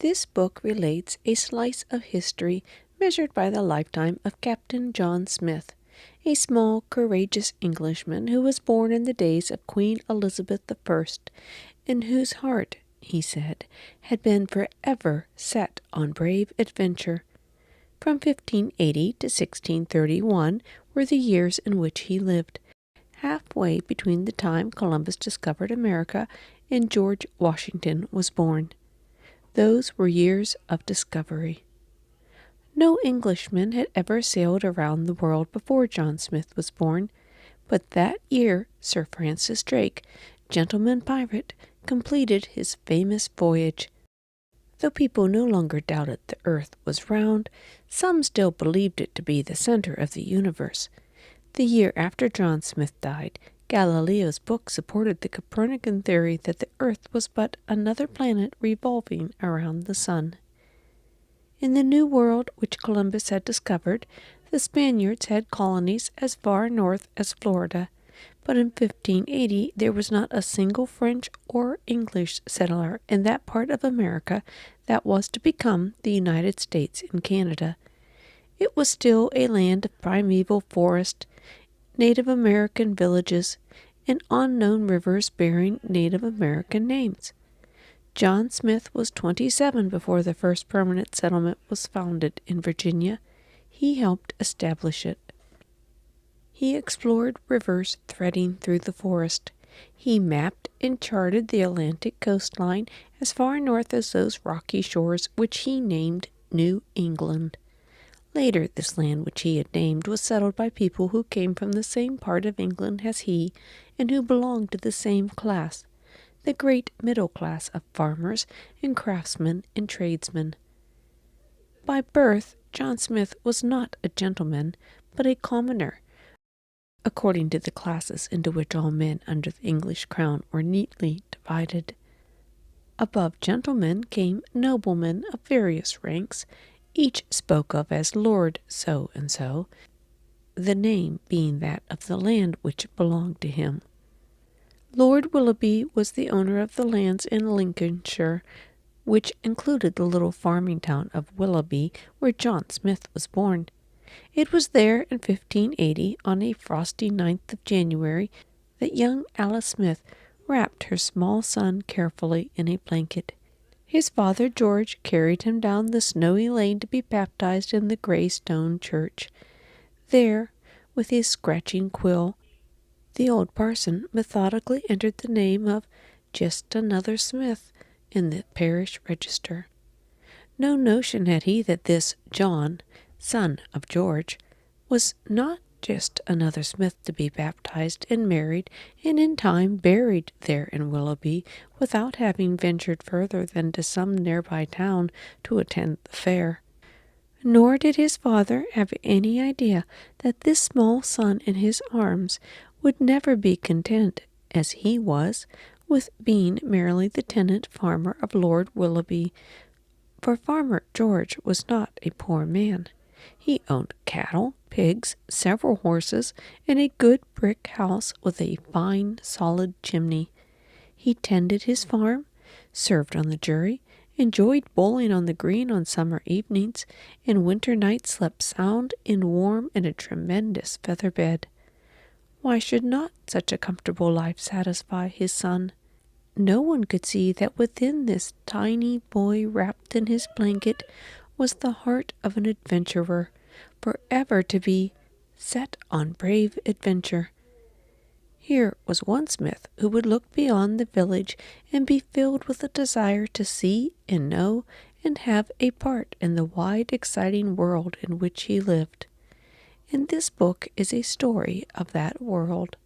This book relates a slice of history measured by the lifetime of Captain John Smith, a small, courageous Englishman who was born in the days of Queen Elizabeth I, and whose heart, he said, had been forever set on brave adventure. From 1580 to 1631 were the years in which he lived, halfway between the time Columbus discovered America and George Washington was born. Those were years of discovery. No Englishman had ever sailed around the world before John Smith was born, but that year Sir Francis Drake, gentleman pirate, completed his famous voyage. Though people no longer doubted the earth was round, some still believed it to be the center of the universe. The year after John Smith died, Galileo's book supported the Copernican theory that the earth was but another planet revolving around the sun. In the New World which Columbus had discovered, the Spaniards had colonies as far north as Florida, but in 1580 there was not a single French or English settler in that part of America that was to become the United States and Canada. It was still a land of primeval forest, Native American villages, and unknown rivers bearing Native American names. John Smith was 27 before the first permanent settlement was founded in Virginia. He helped establish it. He explored rivers threading through the forest. He mapped and charted the Atlantic coastline as far north as those rocky shores which he named New England. Later, this land which he had named was settled by people who came from the same part of England as he, and who belonged to the same class, the great middle class of farmers and craftsmen and tradesmen. By birth, John Smith was not a gentleman, but a commoner, according to the classes into which all men under the English crown were neatly divided. Above gentlemen came noblemen of various ranks, each spoke of as Lord so-and-so, the name being that of the land which belonged to him. Lord Willoughby was the owner of the lands in Lincolnshire, which included the little farming town of Willoughby, where John Smith was born. It was there in 1580, on a frosty 9th of January, that young Alice Smith wrapped her small son carefully in a blanket. His father George carried him down the snowy lane to be baptized in the gray stone church. There, with his scratching quill, the old parson methodically entered the name of just another Smith in the parish register. No notion had he that this John, son of George, was not just another Smith to be baptized and married and in time buried there in Willoughby without having ventured further than to some nearby town to attend the fair. Nor did his father have any idea that this small son in his arms would never be content, as he was, with being merely the tenant farmer of Lord Willoughby, for Farmer George was not a poor man. He owned cattle, pigs, several horses, and a good brick house with a fine, solid chimney. He tended his farm, served on the jury, enjoyed bowling on the green on summer evenings, and winter nights slept sound and warm in a tremendous feather bed. Why should not such a comfortable life satisfy his son? No one could see that within this tiny boy wrapped in his blanket was the heart of an adventurer, forever to be set on brave adventure. Here was one Smith who would look beyond the village and be filled with a desire to see and know and have a part in the wide, exciting world in which he lived. And this book is a story of that world.